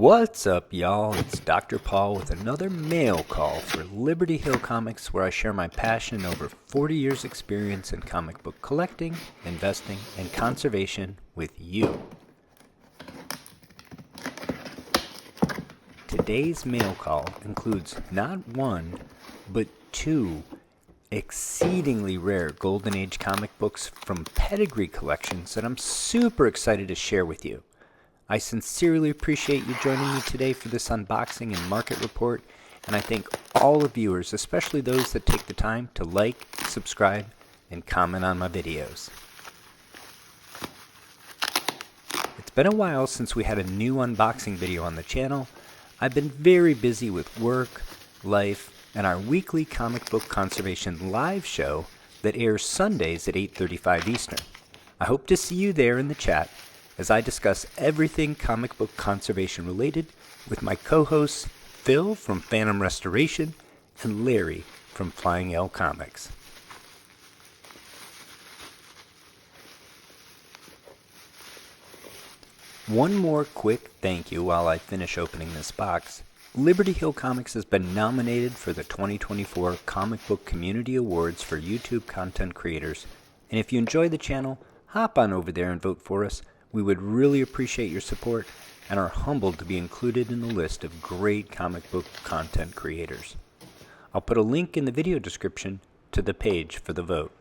What's up, y'all? It's Dr. Paul with another mail call for Liberty Hill Comics, where I share my passion and over 40 years experience in comic book collecting, investing, and conservation with you. Today's mail call includes not one, but two exceedingly rare Golden Age comic books from pedigree collections that I'm super excited to share with you. I sincerely appreciate you joining me today for this unboxing and market report, and I thank all the viewers, especially those that take the time to like, subscribe, and comment on my videos. It's been a while since we had a new unboxing video on the channel. I've been very busy with work, life, and our weekly comic book conservation live show that airs Sundays at 8:35 Eastern. I hope to see you there in the chat as I discuss everything comic book conservation related with my co-hosts Phil from Phantom Restoration and Larry from Flying L Comics. One more quick thank you while I finish opening this box. Liberty Hill Comics has been nominated for the 2024 Comic Book Community Awards for YouTube content creators, and if you enjoy the channel, hop on over there and vote for us. We would really appreciate your support and are humbled to be included in the list of great comic book content creators. I'll put a link in the video description to the page for the vote.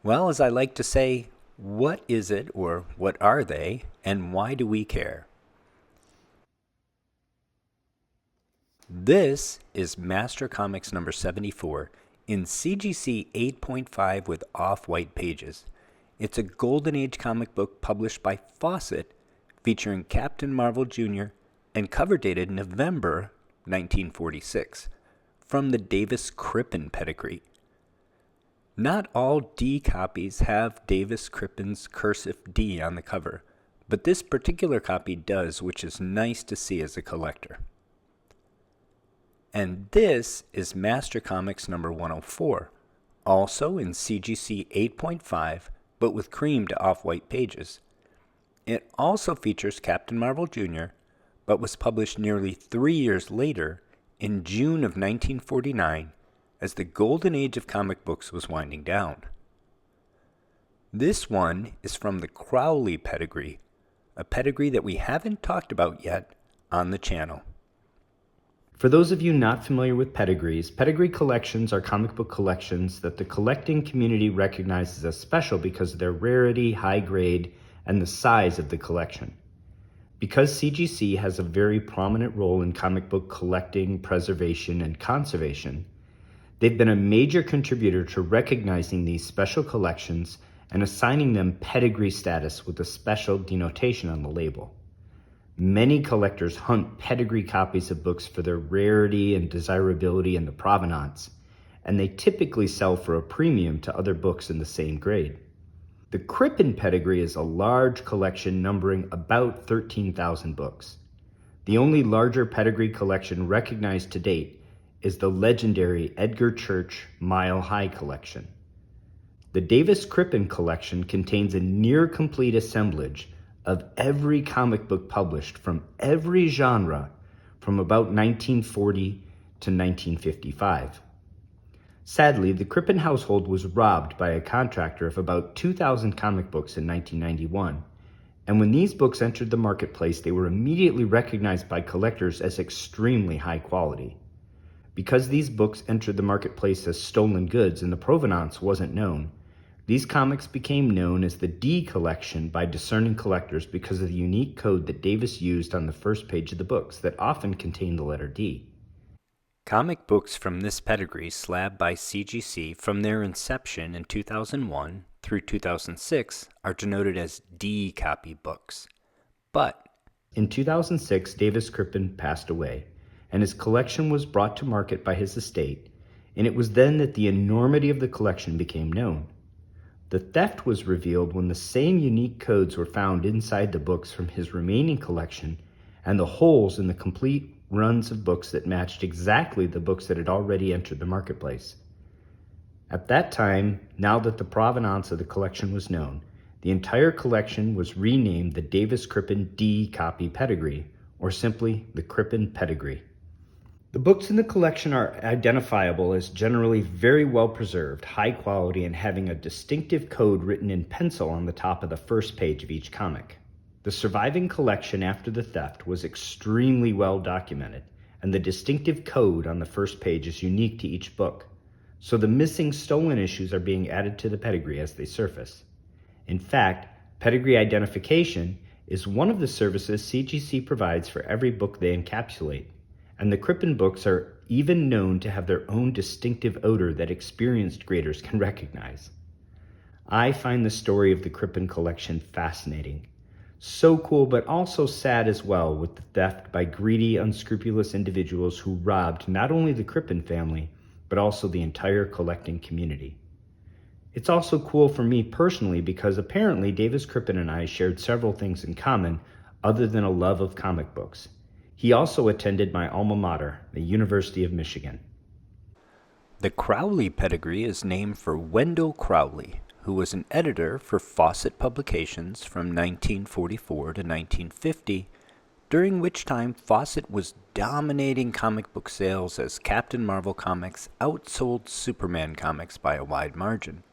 Well, as I like to say, what is it, or what are they, and why do we care? This is Master Comics number 74 in CGC 8.5 with off-white pages. It's a Golden Age comic book published by Fawcett, featuring Captain Marvel Jr. and cover dated November 1946, from the Davis Crippen pedigree. Not all D copies have Davis Crippen's cursive D on the cover, but this particular copy does, which is nice to see as a collector. And this is Master Comics number 104, also in CGC 8.5, but with cream to off-white pages. It also features Captain Marvel Jr., but was published nearly 3 years later, in June of 1949, as the Golden Age of comic books was winding down. This one is from the Crowley pedigree, a pedigree that we haven't talked about yet on the channel. For those of you not familiar with pedigrees, pedigree collections are comic book collections that the collecting community recognizes as special because of their rarity, high grade, and the size of the collection. Because CGC has a very prominent role in comic book collecting, preservation, and conservation, they've been a major contributor to recognizing these special collections and assigning them pedigree status with a special denotation on the label. Many collectors hunt pedigree copies of books for their rarity and desirability and the provenance, and they typically sell for a premium to other books in the same grade. The Crippen pedigree is a large collection numbering about 13,000 books. The only larger pedigree collection recognized to date is the legendary Edgar Church Mile High collection. The Davis Crippen collection contains a near-complete assemblage of every comic book published from every genre from about 1940 to 1955. Sadly, the Crippen household was robbed by a contractor of about 2,000 comic books in 1991, and when these books entered the marketplace, they were immediately recognized by collectors as extremely high quality. Because these books entered the marketplace as stolen goods and the provenance wasn't known, these comics became known as the D collection by discerning collectors because of the unique code that Davis used on the first page of the books that often contained the letter D. Comic books from this pedigree, slabbed by CGC from their inception in 2001 through 2006, are denoted as D copy books. But in 2006, Davis Crippen passed away, and his collection was brought to market by his estate, and it was then that the enormity of the collection became known. The theft was revealed when the same unique codes were found inside the books from his remaining collection, and the holes in the complete runs of books that matched exactly the books that had already entered the marketplace. At that time, now that the provenance of the collection was known, The entire collection was renamed the Davis Crippen D Copy Pedigree, or simply the Crippen Pedigree. The books in the collection are identifiable as generally very well preserved, high quality, and having a distinctive code written in pencil on the top of the first page of each comic. The surviving collection after the theft was extremely well documented, and the distinctive code on the first page is unique to each book, so the missing stolen issues are being added to the pedigree as they surface. In fact, pedigree identification is one of the services CGC provides for every book they encapsulate, and the Crippen books are even known to have their own distinctive odor that experienced graders can recognize. I find the story of the Crippen collection fascinating. So cool, but also sad as well, with the theft by greedy, unscrupulous individuals who robbed not only the Crippen family, but also the entire collecting community. It's also cool for me personally because apparently Davis Crippen and I shared several things in common other than a love of comic books. He also attended my alma mater, the University of Michigan. The Crowley pedigree is named for Wendell Crowley, who was an editor for Fawcett Publications from 1944 to 1950, during which time Fawcett was dominating comic book sales as Captain Marvel comics outsold Superman comics by a wide margin.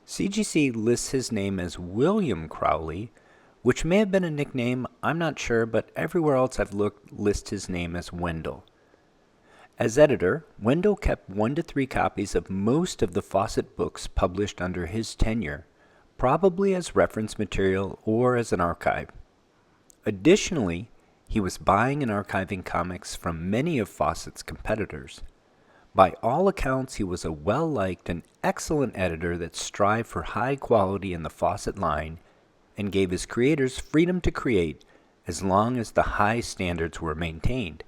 CGC lists his name as William Crowley, which may have been a nickname, I'm not sure, but everywhere else I've looked lists his name as Wendell. As editor, Wendell kept 1 to 3 copies of most of the Fawcett books published under his tenure, probably as reference material or as an archive. Additionally, he was buying and archiving comics from many of Fawcett's competitors. By all accounts, he was a well-liked and excellent editor that strived for high quality in the Fawcett line and gave his creators freedom to create as long as the high standards were maintained.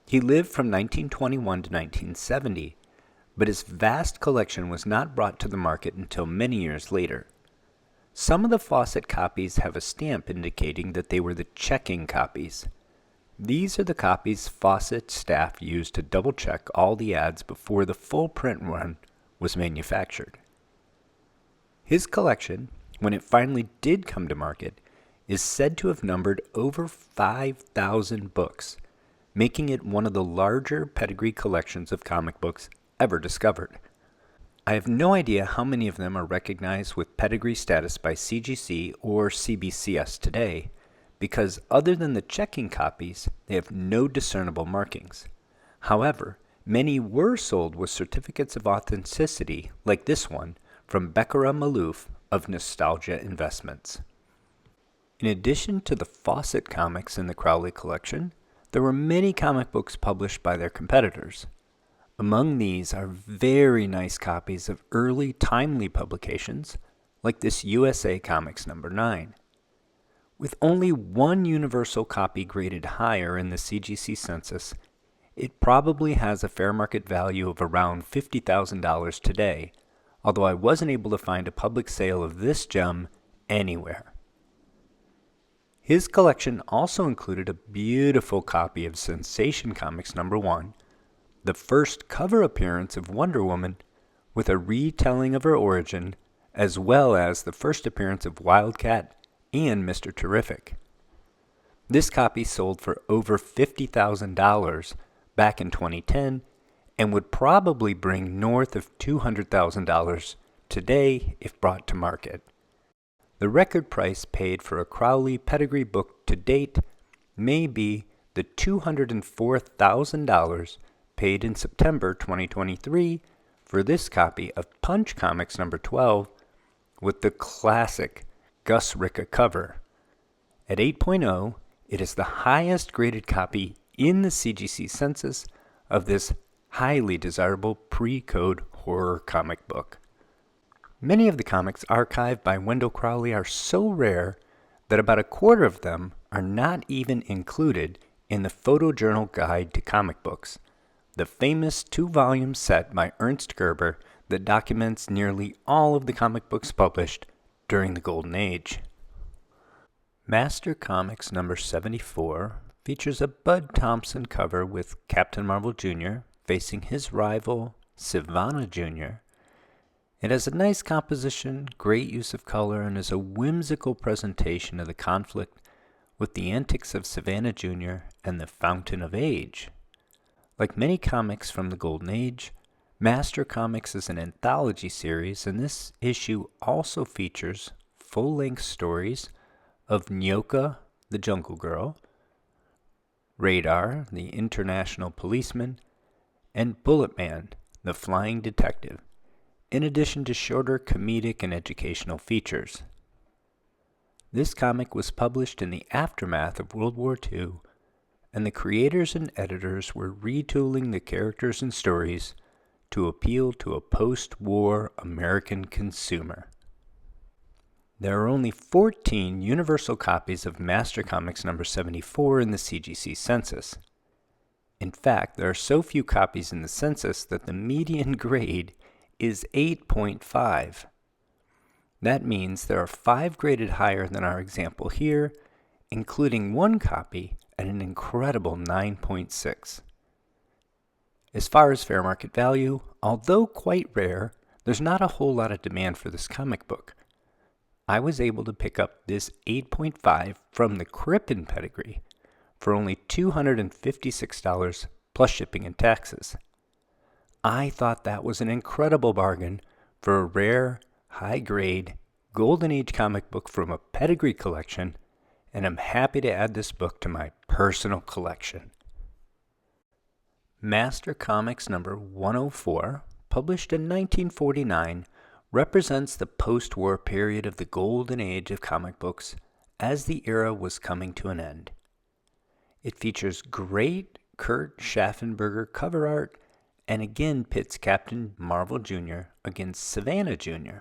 He lived from 1921 to 1970, but his vast collection was not brought to the market until many years later. Some of the Fawcett copies have a stamp indicating that they were the checking copies. These are the copies Fawcett staff used to double-check all the ads before the full print run was manufactured. His collection, when it finally did come to market, is said to have numbered over 5,000 books, making it one of the larger pedigree collections of comic books ever discovered. I have no idea how many of them are recognized with pedigree status by CGC or CBCS today, because other than the checking copies, they have no discernible markings. However, many were sold with certificates of authenticity, like this one, from Beckera Malouf of Nostalgia Investments. In addition to the Fawcett comics in the Crowley collection, there were many comic books published by their competitors. Among these are very nice copies of early timely publications, like this USA Comics number 9. With only one universal copy graded higher in the CGC Census, it probably has a fair market value of around $50,000 today, although I wasn't able to find a public sale of this gem anywhere. His collection also included a beautiful copy of Sensation Comics number 1, the first cover appearance of Wonder Woman, with a retelling of her origin, as well as the first appearance of Wildcat and Mr. Terrific. This copy sold for over $50,000 back in 2010 and would probably bring north of $200,000 today if brought to market. The record price paid for a Crowley pedigree book to date may be the $204,000 paid in September 2023 for this copy of Punch Comics number 12 with the classic Gus Ricka cover. At 8.0, it is the highest graded copy in the CGC Census of this highly desirable pre-code horror comic book. Many of the comics archived by Wendell Crowley are so rare that about a quarter of them are not even included in the Photojournal Guide to Comic Books, the famous 2-volume set by Ernst Gerber that documents nearly all of the comic books published during the Golden Age. Master Comics number 74 features a Bud Thompson cover with Captain Marvel Jr. facing his rival, Sivana Jr., It has a nice composition, great use of color, and is a whimsical presentation of the conflict with the antics of Savannah Jr. and the Fountain of Age. Like many comics from the Golden Age, Master Comics is an anthology series, and this issue also features full-length stories of Nyoka, the Jungle Girl, Radar, the International Policeman, and Bullet Man, the Flying Detective, in addition to shorter comedic and educational features. This comic was published in the aftermath of World War II, and the creators and editors were retooling the characters and stories to appeal to a post-war American consumer. There are only 14 universal copies of Master Comics number 74 in the CGC Census. In fact, there are so few copies in the census that the median grade is 8.5. That means there are 5 graded higher than our example here, including 1 copy at an incredible 9.6. As far as fair market value, although quite rare, there's not a whole lot of demand for this comic book. I was able to pick up this 8.5 from the Crippen pedigree for only $256 plus shipping and taxes. I thought that was an incredible bargain for a rare, high-grade, Golden Age comic book from a pedigree collection, and I'm happy to add this book to my personal collection. Master Comics number 104, published in 1949, represents the post-war period of the Golden Age of comic books as the era was coming to an end. It features great Kurt Schaffenberger cover art and again pits Captain Marvel Jr. against Savannah Jr.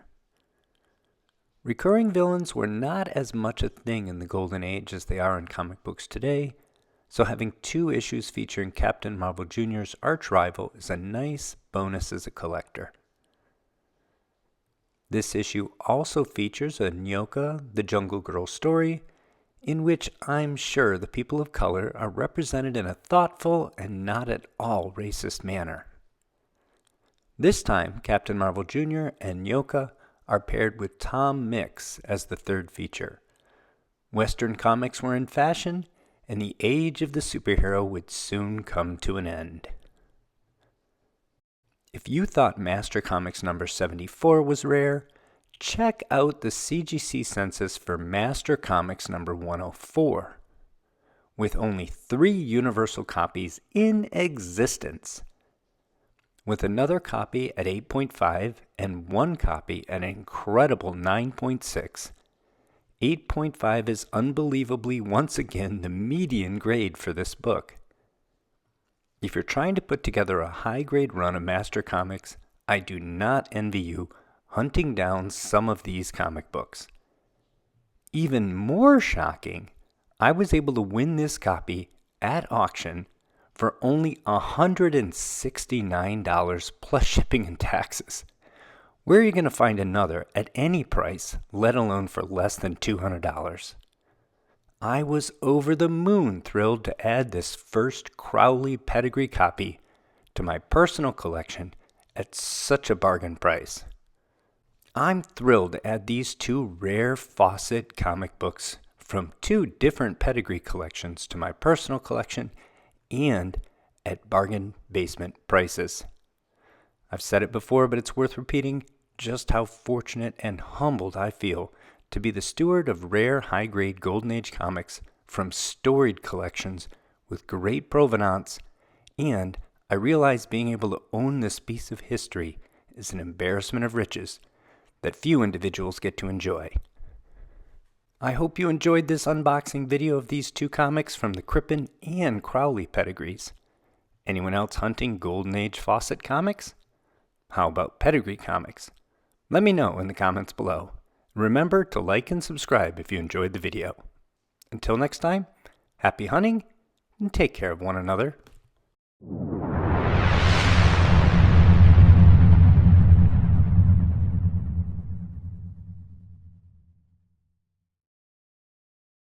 Recurring villains were not as much a thing in the Golden Age as they are in comic books today, so having 2 issues featuring Captain Marvel Jr.'s arch-rival is a nice bonus as a collector. This issue also features a Nyoka, the Jungle Girl story, in which I'm sure the people of color are represented in a thoughtful and not at all racist manner. This time, Captain Marvel Jr. and Nyoka are paired with Tom Mix as the 3rd feature. Western comics were in fashion, and the age of the superhero would soon come to an end. If you thought Master Comics number 74 was rare, check out the CGC Census for Master Comics number 104, with only 3 universal copies in existence. With another copy at 8.5 and 1 copy at an incredible 9.6, 8.5 is unbelievably once again the median grade for this book. If you're trying to put together a high-grade run of Master Comics, I do not envy you hunting down some of these comic books. Even more shocking, I was able to win this copy at auction for only $169 plus shipping and taxes. Where are you going to find another at any price, let alone for less than $200? I was over the moon thrilled to add this first Crowley pedigree copy to my personal collection at such a bargain price. I'm thrilled to add these 2 rare Fawcett comic books from 2 different pedigree collections to my personal collection and at bargain basement prices. I've said it before, but it's worth repeating just how fortunate and humbled I feel to be the steward of rare high-grade Golden Age comics from storied collections with great provenance, and I realize being able to own this piece of history is an embarrassment of riches that few individuals get to enjoy. I hope you enjoyed this unboxing video of these 2 comics from the Crippen and Crowley pedigrees. Anyone else hunting Golden Age Fawcett comics? How about pedigree comics? Let me know in the comments below. Remember to like and subscribe if you enjoyed the video. Until next time, happy hunting and take care of one another.